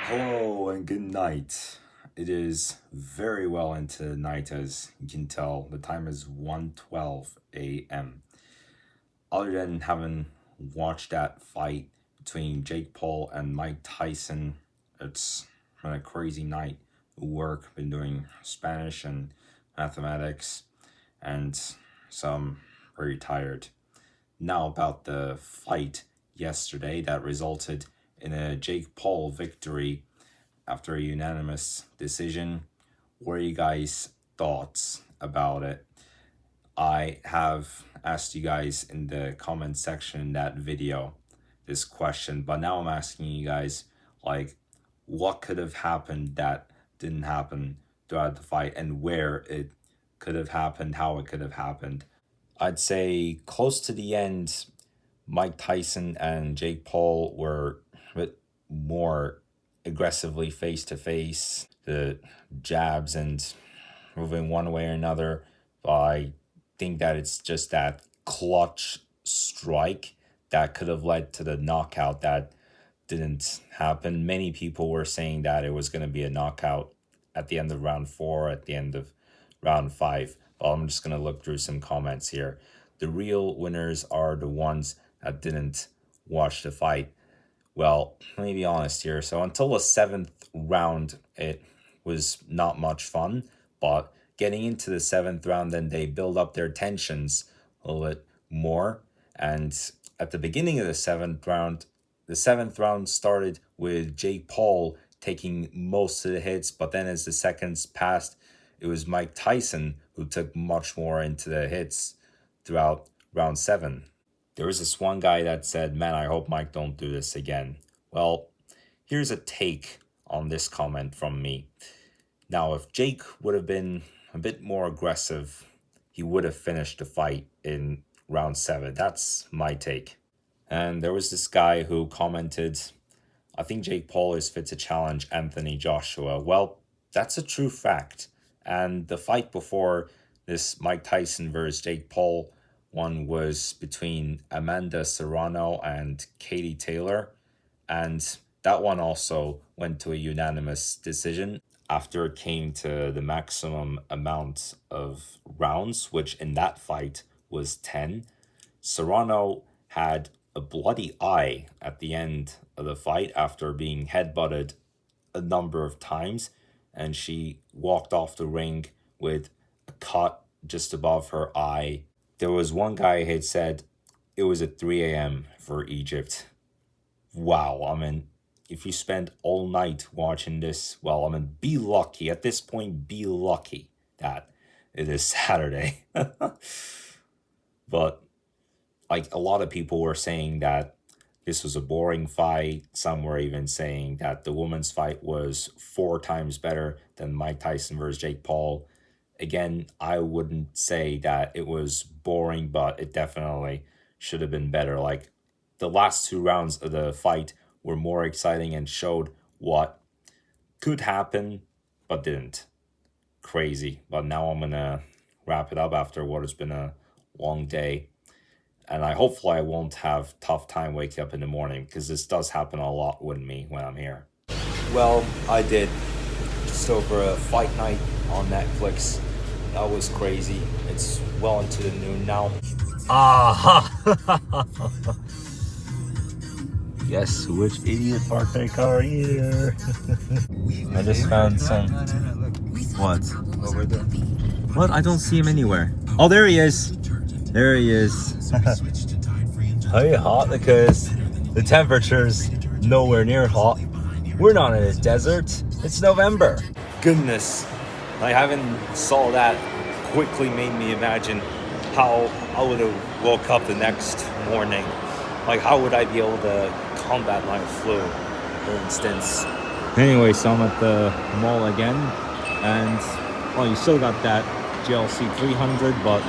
Hello and good night. It is very well into the night, as you can tell. The time is 1:12 a.m. Other than having watched that fight between Jake Paul and Mike Tyson, it's been a crazy night of work. Been doing Spanish and mathematics, and so I'm very tired. Now about the fight yesterday that resulted in a Jake Paul victory after a unanimous decision. What are you guys' thoughts about it? I have asked you guys in the comment section in that video this question, but now I'm asking you guys, like, what could have happened that didn't happen throughout the fight, and where it could have happened, how it could have happened. I'd say close to the end, Mike Tyson and Jake Paul were a bit more aggressively face to face, the jabs and moving one way or another. But I think that it's just that clutch strike that could have led to the knockout that didn't happen. Many people were saying that it was going to be a knockout at the end of round four, at the end of round five. But I'm just going to look through some comments here. The real winners are the ones that didn't watch the fight. Well, let me be honest here. So until the seventh round, it was not much fun. But getting into the seventh round, then they build up their tensions a little bit more. And at the beginning of the seventh round started with Jake Paul taking most of the hits. But then as the seconds passed, it was Mike Tyson who took much more into the hits throughout round seven. There was this one guy that said, "Man, I hope Mike don't do this again." Well, here's a take on this comment from me. Now, if Jake would have been a bit more aggressive, he would have finished the fight in round seven. That's my take. And there was this guy who commented, "I think Jake Paul is fit to challenge Anthony Joshua." Well, that's a true fact. And the fight before this Mike Tyson versus Jake Paul one was between Amanda Serrano and Katie Taylor. And that one also went to a unanimous decision after it came to the maximum amount of rounds, which in that fight was 10. Serrano had a bloody eye at the end of the fight after being headbutted a number of times, and she walked off the ring with a cut just above her eye. There was one guy who had said it was at 3 a.m. for Egypt. Wow, I mean, if you spend all night watching this, well, I mean, be lucky. At this point, be lucky that it is Saturday. But, like, a lot of people were saying that this was a boring fight. Some were even saying that the women's fight was 4 times better than Mike Tyson versus Jake Paul. Again, I wouldn't say that it was boring, but it definitely should have been better. Like, the last 2 rounds of the fight were more exciting and showed what could happen, but didn't. Crazy. But now I'm going to wrap it up after what has been a long day. And hopefully I won't have tough time waking up in the morning, because this does happen a lot with me when I'm here. Well, I did just over a fight night on Netflix. That was crazy. It's well into the noon now. Guess which idiot partake are here? I just found some. What? Over there. What? I don't see him anywhere. Oh, there he is. There he is. Are you hot? Because the temperature's nowhere near hot. We're not in a desert. It's November. Goodness. Like, having saw that quickly made me imagine how I would have woke up the next morning. Like, how would I be able to combat my flu, for instance? Anyway, so I'm at the mall again, and well, you still got that GLC 300, but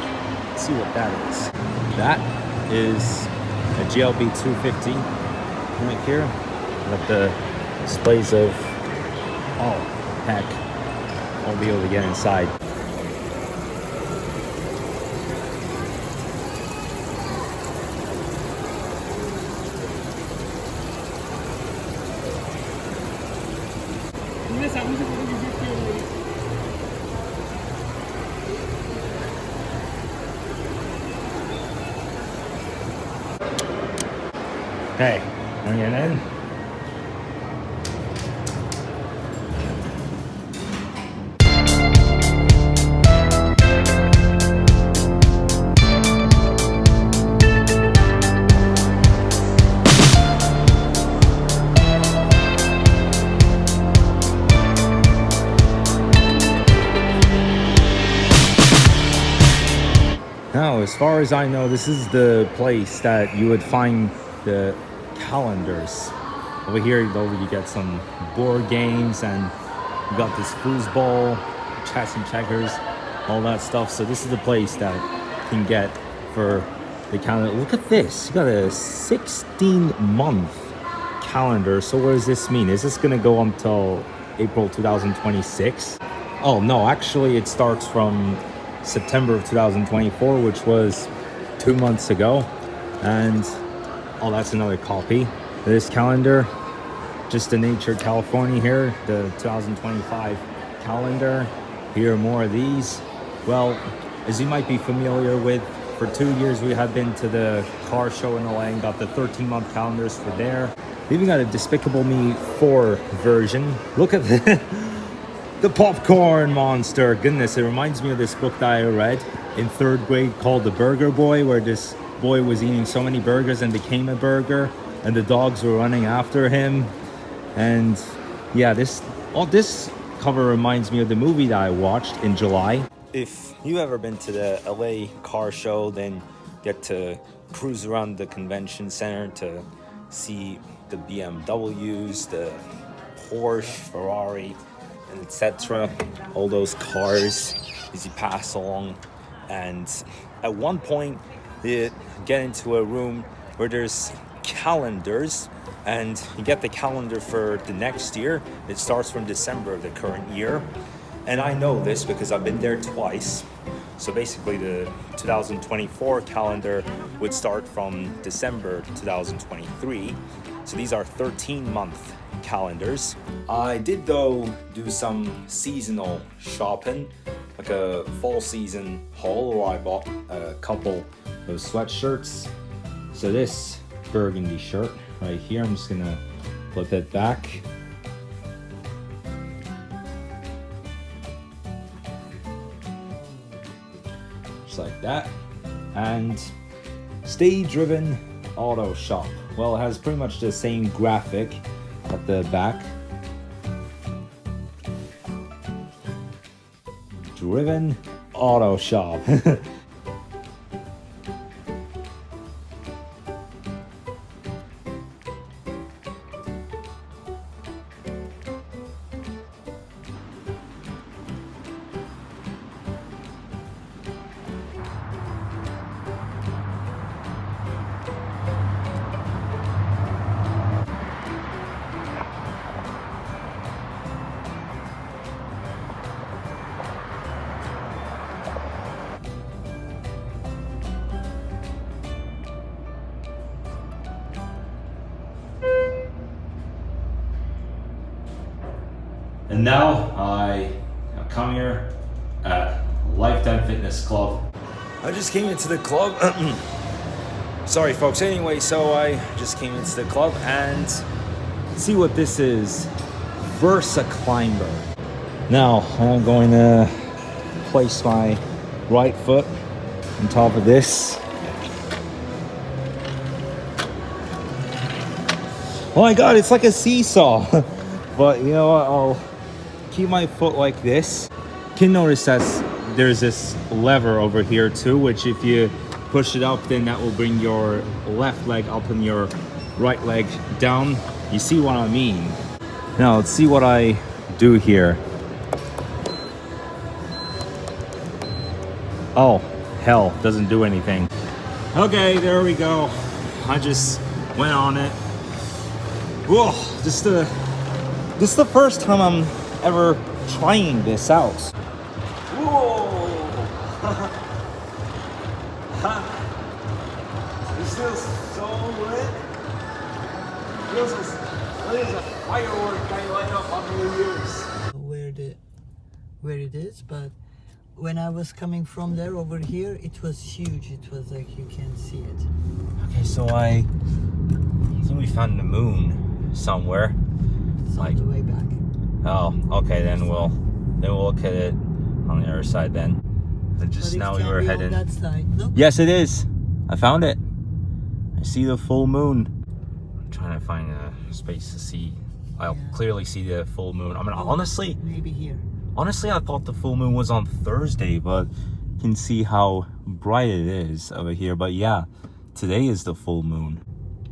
let's see what that is. That is a GLB 250 right here. Got the displays of, oh heck, I'll be able to get inside. सामने से photo visit की है मेरी। Hey, bring it in. Now, as far as I know, this is the place that you would find the calendars. Over here, though, you get some board games, and you got this foosball, chess and checkers, all that stuff. So this is the place that you can get for the calendar. Look at this. You got a 16-month calendar. So what does this mean? Is this going to go until April 2026? Oh, no. Actually, it starts from September of 2024, which was 2 months ago. And oh, that's another copy of this calendar. Just the Nature California here, the 2025 calendar. Here are more of these. Well, as you might be familiar with, for 2 years we have been to the car show in LA and got the 13-month calendars for there. We even got a Despicable Me 4 version. Look at this. The popcorn monster. Goodness, it reminds me of this book that I read in 3rd grade called The Burger Boy, where this boy was eating so many burgers and became a burger, and the dogs were running after him. And yeah, this cover reminds me of the movie that I watched in July. If you've ever been to the LA car show, then get to cruise around the convention center to see the BMWs, the Porsche, Ferrari, and etc. All those cars as you pass along. And at one point you get into a room where there's calendars, and you get the calendar for the next year. It starts from December of the current year, and I know this because I've been there twice. So basically the 2024 calendar would start from December 2023. So these are 13-month calendars. I did though do some seasonal shopping, like a fall season haul where I bought a couple of sweatshirts. So this burgundy shirt right here, I'm just gonna flip it back. Just like that. And Stay Driven Auto Shop. Well, it has pretty much the same graphic at the back. Driven Auto Shop. And now I have come here at Lifetime Fitness Club. I just came into the club. Sorry folks, anyway, so I just came into the club and see what this is. Versa Climber. Now I'm going to place my right foot on top of this. Oh my god, it's like a seesaw. But you know what, I'll keep my foot like this. You can notice that there's this lever over here too, which if you push it up, then that will bring your left leg up and your right leg down. You see what I mean? Now let's see what I do here. Oh, hell, doesn't do anything. Okay, there we go. I just went on it. Whoa, this is the first time I'm ever trying this out. Whoa! This feels so lit. This is a firework I light up on New Year's. where it is, but when I was coming from there over here, it was huge. It was like you can see it. Okay, so I think we found the moon somewhere. It's Like- on the way back. Oh, okay, then we'll look at it on the other side then. And just But now it we can were be heading. on that side. Look. Yes, it is. I found it. I see the full moon. I'm trying to find a space to see. I'll Yeah. clearly see the full moon. I mean, Oh, honestly, maybe here. I thought the full moon was on Thursday, but you can see how bright it is over here. But yeah, today is the full moon.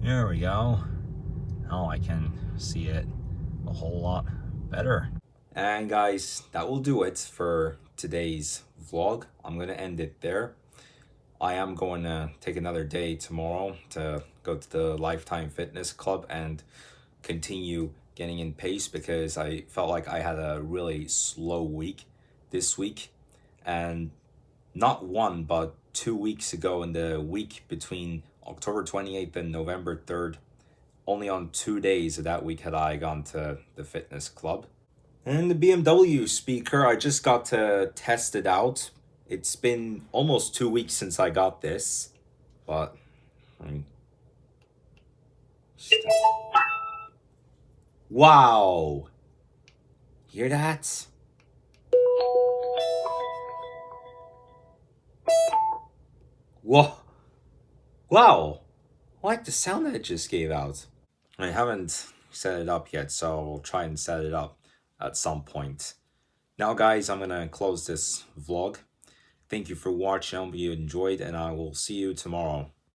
There we go. Now I can see it a whole lot better. And guys, that will do it for today's vlog. I'm going to end it there. I am going to take another day tomorrow to go to the Lifetime Fitness Club and continue getting in pace, because I felt like I had a really slow week this week. And not one, but 2 weeks ago, in the week between October 28th and November 3rd, only on 2 days of that week had I gone to the fitness club. And the BMW speaker, I just got to test it out. It's been almost 2 weeks since I got this, but I mean, wow! Hear that? Whoa! Wow! I like the sound that it just gave out. I haven't set it up yet, so I'll try and set it up at some point. Now guys, I'm gonna close this vlog. Thank you for watching. I hope you enjoyed, and I will see you tomorrow.